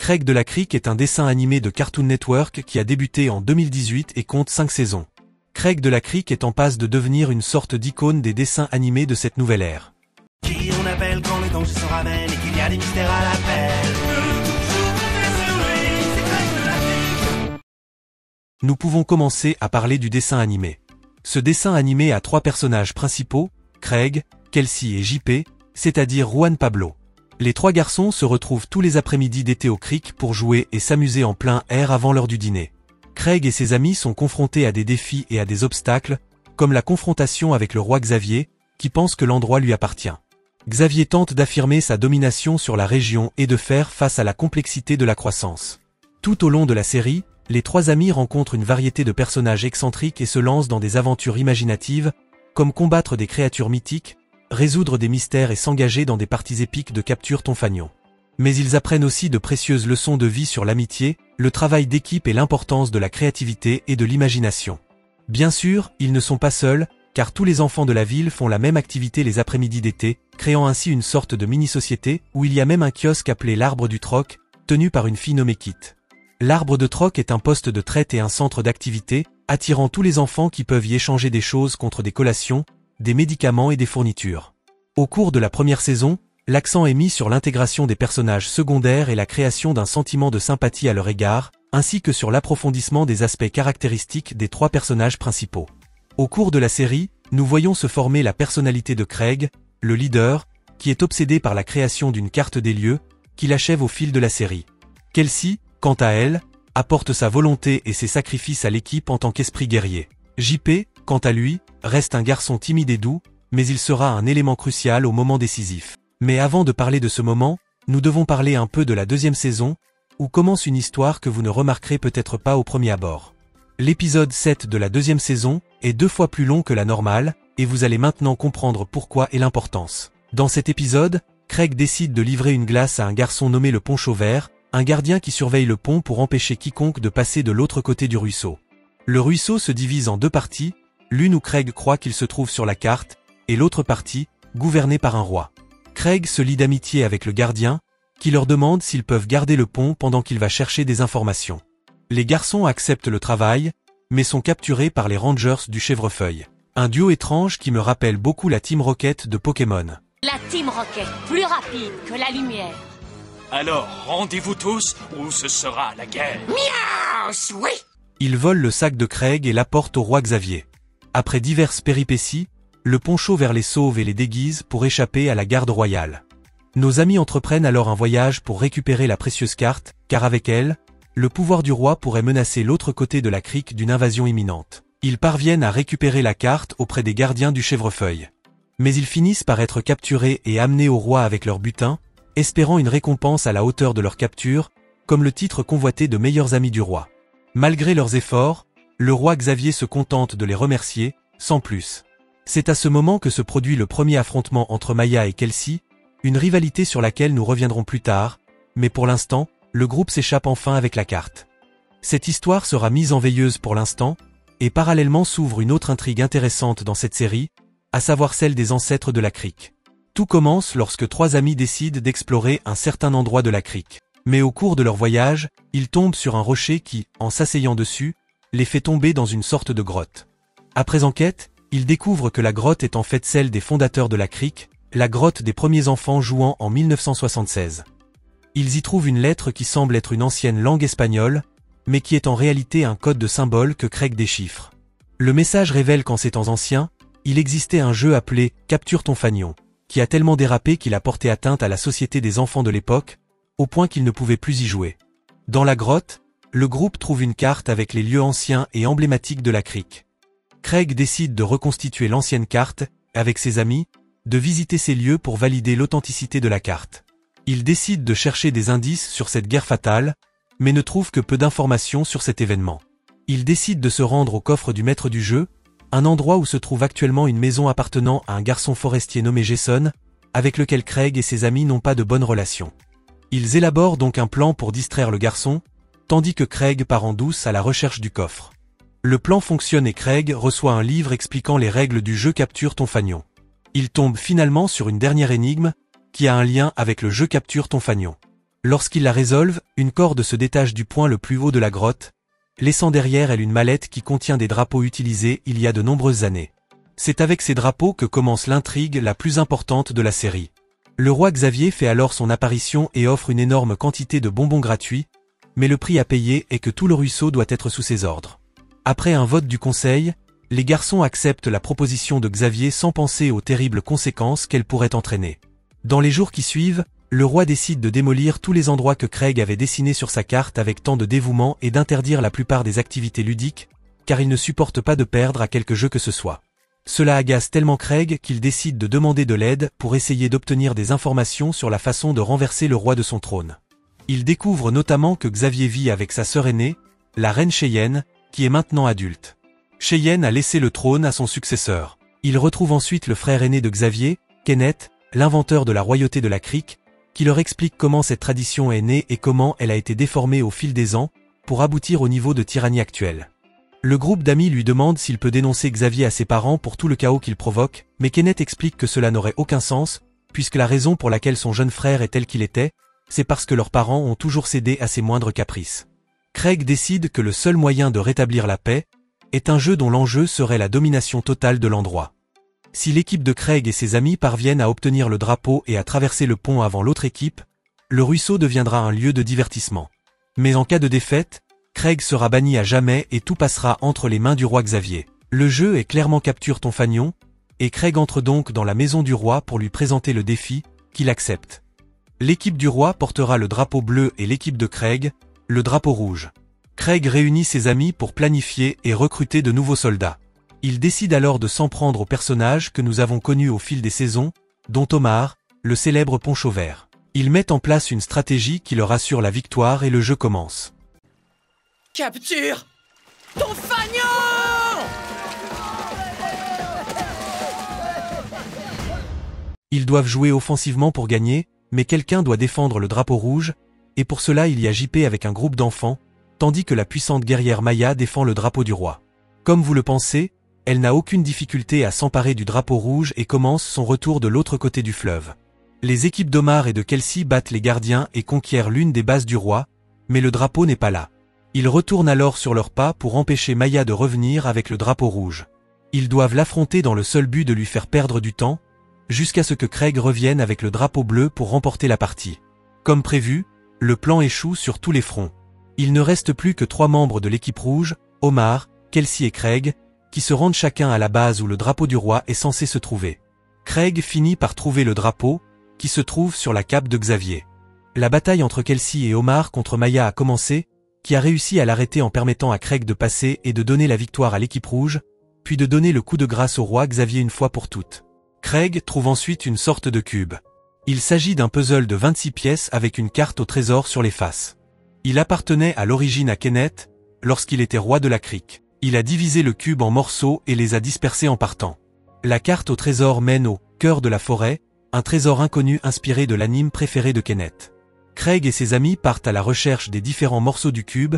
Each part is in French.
Craig de la Crique est un dessin animé de Cartoon Network qui a débuté en 2018 et compte 5 saisons. Craig de la Crique est en passe de devenir une sorte d'icône des dessins animés de cette nouvelle ère. Qui on appelle quand le danger se ramène et qu'il y a des mystères à l'appel. Nous pouvons commencer à parler du dessin animé. Ce dessin animé a 3 personnages principaux, Craig, Kelsey et JP, c'est-à-dire Juan Pablo. Les 3 garçons se retrouvent tous les après-midi d'été au crick pour jouer et s'amuser en plein air avant l'heure du dîner. Craig et ses amis sont confrontés à des défis et à des obstacles, comme la confrontation avec le roi Xavier, qui pense que l'endroit lui appartient. Xavier tente d'affirmer sa domination sur la région et de faire face à la complexité de la croissance. Tout au long de la série, les 3 amis rencontrent une variété de personnages excentriques et se lancent dans des aventures imaginatives, comme combattre des créatures mythiques, résoudre des mystères et s'engager dans des parties épiques de Capture ton fanion. Mais ils apprennent aussi de précieuses leçons de vie sur l'amitié, le travail d'équipe et l'importance de la créativité et de l'imagination. Bien sûr, ils ne sont pas seuls, car tous les enfants de la ville font la même activité les après-midi d'été, créant ainsi une sorte de mini-société, où il y a même un kiosque appelé l'Arbre du Troc, tenu par une fille nommée Kit. L'Arbre de Troc est un poste de traite et un centre d'activité, attirant tous les enfants qui peuvent y échanger des choses contre des collations, des médicaments et des fournitures. Au cours de la première saison, l'accent est mis sur l'intégration des personnages secondaires et la création d'un sentiment de sympathie à leur égard, ainsi que sur l'approfondissement des aspects caractéristiques des 3 personnages principaux. Au cours de la série, nous voyons se former la personnalité de Craig, le leader, qui est obsédé par la création d'une carte des lieux, qu'il achève au fil de la série. Kelsey, quant à elle, apporte sa volonté et ses sacrifices à l'équipe en tant qu'esprit guerrier. JP, quant à lui, reste un garçon timide et doux, mais il sera un élément crucial au moment décisif. Mais avant de parler de ce moment, nous devons parler un peu de la 2e saison, où commence une histoire que vous ne remarquerez peut-être pas au premier abord. L'épisode 7 de la 2e saison est 2 fois plus long que la normale, et vous allez maintenant comprendre pourquoi et l'importance. Dans cet épisode, Craig décide de livrer une glace à un garçon nommé le Poncho Vert, un gardien qui surveille le pont pour empêcher quiconque de passer de l'autre côté du ruisseau. Le ruisseau se divise en 2 parties, l'une où Craig croit qu'il se trouve sur la carte, et l'autre partie, gouvernée par un roi. Craig se lie d'amitié avec le gardien, qui leur demande s'ils peuvent garder le pont pendant qu'il va chercher des informations. Les garçons acceptent le travail, mais sont capturés par les Rangers du Chèvrefeuille. Un duo étrange qui me rappelle beaucoup la Team Rocket de Pokémon. La Team Rocket, plus rapide que la lumière. Alors, rendez-vous tous, ou ce sera la guerre. Miaou, oui. Ils volent le sac de Craig et l'apportent au roi Xavier. Après diverses péripéties, le Poncho Vert les sauve et les déguise pour échapper à la garde royale. Nos amis entreprennent alors un voyage pour récupérer la précieuse carte, car avec elle, le pouvoir du roi pourrait menacer l'autre côté de la crique d'une invasion imminente. Ils parviennent à récupérer la carte auprès des gardiens du Chèvrefeuille. Mais ils finissent par être capturés et amenés au roi avec leur butin, espérant une récompense à la hauteur de leur capture, comme le titre convoité de meilleurs amis du roi. Malgré leurs efforts, le roi Xavier se contente de les remercier, sans plus. C'est à ce moment que se produit le premier affrontement entre Maya et Kelsey, une rivalité sur laquelle nous reviendrons plus tard, mais pour l'instant, le groupe s'échappe enfin avec la carte. Cette histoire sera mise en veilleuse pour l'instant, et parallèlement s'ouvre une autre intrigue intéressante dans cette série, à savoir celle des ancêtres de la crique. Tout commence lorsque 3 amis décident d'explorer un certain endroit de la crique. Mais au cours de leur voyage, ils tombent sur un rocher qui, en s'asseyant dessus, les fait tomber dans une sorte de grotte. Après enquête, ils découvrent que la grotte est en fait celle des fondateurs de la crique, la grotte des premiers enfants jouant en 1976. Ils y trouvent une lettre qui semble être une ancienne langue espagnole, mais qui est en réalité un code de symboles que Craig déchiffre. Le message révèle qu'en ces temps anciens, il existait un jeu appelé « Capture ton fanion », qui a tellement dérapé qu'il a porté atteinte à la société des enfants de l'époque, au point qu'ils ne pouvaient plus y jouer. Dans la grotte, le groupe trouve une carte avec les lieux anciens et emblématiques de la crique. Craig décide de reconstituer l'ancienne carte, avec ses amis, de visiter ces lieux pour valider l'authenticité de la carte. Il décide de chercher des indices sur cette guerre fatale, mais ne trouve que peu d'informations sur cet événement. Il décide de se rendre au coffre du maître du jeu, un endroit où se trouve actuellement une maison appartenant à un garçon forestier nommé Jason, avec lequel Craig et ses amis n'ont pas de bonnes relations. Ils élaborent donc un plan pour distraire le garçon, tandis que Craig part en douce à la recherche du coffre. Le plan fonctionne et Craig reçoit un livre expliquant les règles du jeu Capture ton fanion. Il tombe finalement sur une dernière énigme, qui a un lien avec le jeu Capture ton fanion. Lorsqu'ils la résolvent, une corde se détache du point le plus haut de la grotte, laissant derrière elle une mallette qui contient des drapeaux utilisés il y a de nombreuses années. C'est avec ces drapeaux que commence l'intrigue la plus importante de la série. Le roi Xavier fait alors son apparition et offre une énorme quantité de bonbons gratuits, mais le prix à payer est que tout le ruisseau doit être sous ses ordres. Après un vote du conseil, les garçons acceptent la proposition de Xavier sans penser aux terribles conséquences qu'elle pourrait entraîner. Dans les jours qui suivent, le roi décide de démolir tous les endroits que Craig avait dessinés sur sa carte avec tant de dévouement et d'interdire la plupart des activités ludiques, car il ne supporte pas de perdre à quelque jeu que ce soit. Cela agace tellement Craig qu'il décide de demander de l'aide pour essayer d'obtenir des informations sur la façon de renverser le roi de son trône. Il découvre notamment que Xavier vit avec sa sœur aînée, la reine Cheyenne, qui est maintenant adulte. Cheyenne a laissé le trône à son successeur. Il retrouve ensuite le frère aîné de Xavier, Kenneth, l'inventeur de la royauté de la crique, qui leur explique comment cette tradition est née et comment elle a été déformée au fil des ans, pour aboutir au niveau de tyrannie actuel. Le groupe d'amis lui demande s'il peut dénoncer Xavier à ses parents pour tout le chaos qu'il provoque, mais Kenneth explique que cela n'aurait aucun sens, puisque la raison pour laquelle son jeune frère est tel qu'il était, c'est parce que leurs parents ont toujours cédé à ses moindres caprices. Craig décide que le seul moyen de rétablir la paix est un jeu dont l'enjeu serait la domination totale de l'endroit. Si l'équipe de Craig et ses amis parviennent à obtenir le drapeau et à traverser le pont avant l'autre équipe, le ruisseau deviendra un lieu de divertissement. Mais en cas de défaite, Craig sera banni à jamais et tout passera entre les mains du roi Xavier. Le jeu est clairement capture ton fanion, et Craig entre donc dans la maison du roi pour lui présenter le défi, qu'il accepte. L'équipe du roi portera le drapeau bleu et l'équipe de Craig, le drapeau rouge. Craig réunit ses amis pour planifier et recruter de nouveaux soldats. Il décide alors de s'en prendre aux personnages que nous avons connus au fil des saisons, dont Omar, le célèbre Poncho Vert. Ils mettent en place une stratégie qui leur assure la victoire et le jeu commence. Capture ton fanion! Ils doivent jouer offensivement pour gagner, mais quelqu'un doit défendre le drapeau rouge, et pour cela il y a JP avec un groupe d'enfants, tandis que la puissante guerrière Maya défend le drapeau du roi. Comme vous le pensez, elle n'a aucune difficulté à s'emparer du drapeau rouge et commence son retour de l'autre côté du fleuve. Les équipes d'Omar et de Kelsey battent les gardiens et conquièrent l'une des bases du roi, mais le drapeau n'est pas là. Ils retournent alors sur leurs pas pour empêcher Maya de revenir avec le drapeau rouge. Ils doivent l'affronter dans le seul but de lui faire perdre du temps, jusqu'à ce que Craig revienne avec le drapeau bleu pour remporter la partie. Comme prévu, le plan échoue sur tous les fronts. Il ne reste plus que 3 membres de l'équipe rouge, Omar, Kelsey et Craig, qui se rendent chacun à la base où le drapeau du roi est censé se trouver. Craig finit par trouver le drapeau, qui se trouve sur la cape de Xavier. La bataille entre Kelsey et Omar contre Maya a commencé, qui a réussi à l'arrêter en permettant à Craig de passer et de donner la victoire à l'équipe rouge, puis de donner le coup de grâce au roi Xavier une fois pour toutes. Craig trouve ensuite une sorte de cube. Il s'agit d'un puzzle de 26 pièces avec une carte au trésor sur les faces. Il appartenait à l'origine à Kenneth, lorsqu'il était roi de la crique. Il a divisé le cube en morceaux et les a dispersés en partant. La carte au trésor mène au cœur de la forêt, un trésor inconnu inspiré de l'anime préféré de Kenneth. Craig et ses amis partent à la recherche des différents morceaux du cube,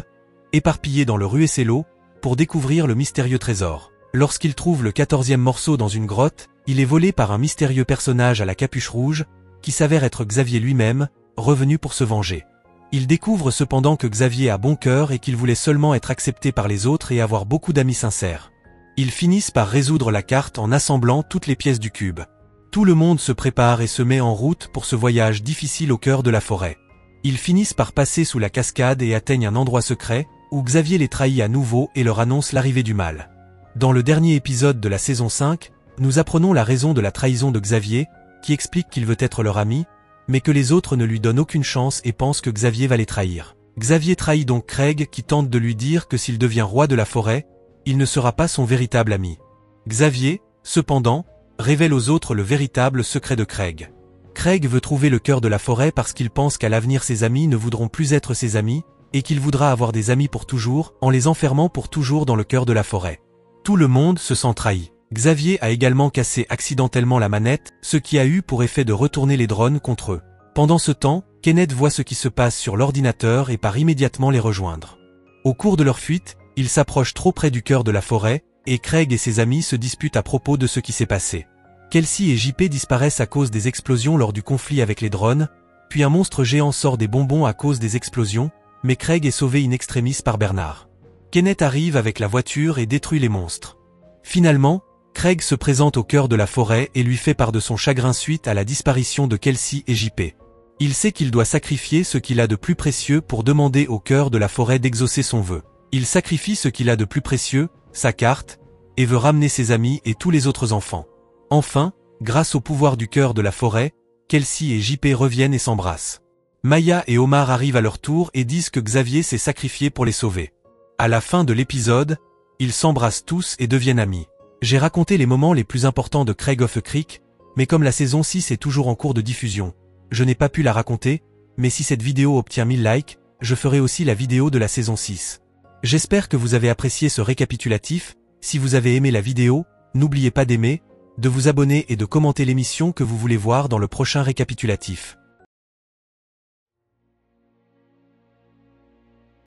éparpillés dans le ruisseau, pour découvrir le mystérieux trésor. Lorsqu'ils trouvent le 14e morceau dans une grotte, il est volé par un mystérieux personnage à la capuche rouge, qui s'avère être Xavier lui-même, revenu pour se venger. Il découvre cependant que Xavier a bon cœur et qu'il voulait seulement être accepté par les autres et avoir beaucoup d'amis sincères. Ils finissent par résoudre la carte en assemblant toutes les pièces du cube. Tout le monde se prépare et se met en route pour ce voyage difficile au cœur de la forêt. Ils finissent par passer sous la cascade et atteignent un endroit secret, où Xavier les trahit à nouveau et leur annonce l'arrivée du mal. Dans le dernier épisode de la saison 5, nous apprenons la raison de la trahison de Xavier, qui explique qu'il veut être leur ami, mais que les autres ne lui donnent aucune chance et pensent que Xavier va les trahir. Xavier trahit donc Craig qui tente de lui dire que s'il devient roi de la forêt, il ne sera pas son véritable ami. Xavier, cependant, révèle aux autres le véritable secret de Craig. Craig veut trouver le cœur de la forêt parce qu'il pense qu'à l'avenir ses amis ne voudront plus être ses amis, et qu'il voudra avoir des amis pour toujours, en les enfermant pour toujours dans le cœur de la forêt. Tout le monde se sent trahi. Xavier a également cassé accidentellement la manette, ce qui a eu pour effet de retourner les drones contre eux. Pendant ce temps, Kenneth voit ce qui se passe sur l'ordinateur et part immédiatement les rejoindre. Au cours de leur fuite, ils s'approchent trop près du cœur de la forêt, et Craig et ses amis se disputent à propos de ce qui s'est passé. Kelsey et JP disparaissent à cause des explosions lors du conflit avec les drones, Puis un monstre géant sort des bonbons à cause des explosions, mais Craig est sauvé in extremis par Bernard. Kenneth arrive avec la voiture et détruit les monstres. Finalement, Craig se présente au cœur de la forêt et lui fait part de son chagrin suite à la disparition de Kelsey et JP. Il sait qu'il doit sacrifier ce qu'il a de plus précieux pour demander au cœur de la forêt d'exaucer son vœu. Il sacrifie ce qu'il a de plus précieux, sa carte, et veut ramener ses amis et tous les autres enfants. Enfin, grâce au pouvoir du cœur de la forêt, Kelsey et JP reviennent et s'embrassent. Maya et Omar arrivent à leur tour et disent que Xavier s'est sacrifié pour les sauver. À la fin de l'épisode, ils s'embrassent tous et deviennent amis. J'ai raconté les moments les plus importants de Craig of the Creek, mais comme la saison 6 est toujours en cours de diffusion, je n'ai pas pu la raconter, mais si cette vidéo obtient 1000 likes, je ferai aussi la vidéo de la saison 6. J'espère que vous avez apprécié ce récapitulatif. Si vous avez aimé la vidéo, n'oubliez pas d'aimer, de vous abonner et de commenter l'émission que vous voulez voir dans le prochain récapitulatif.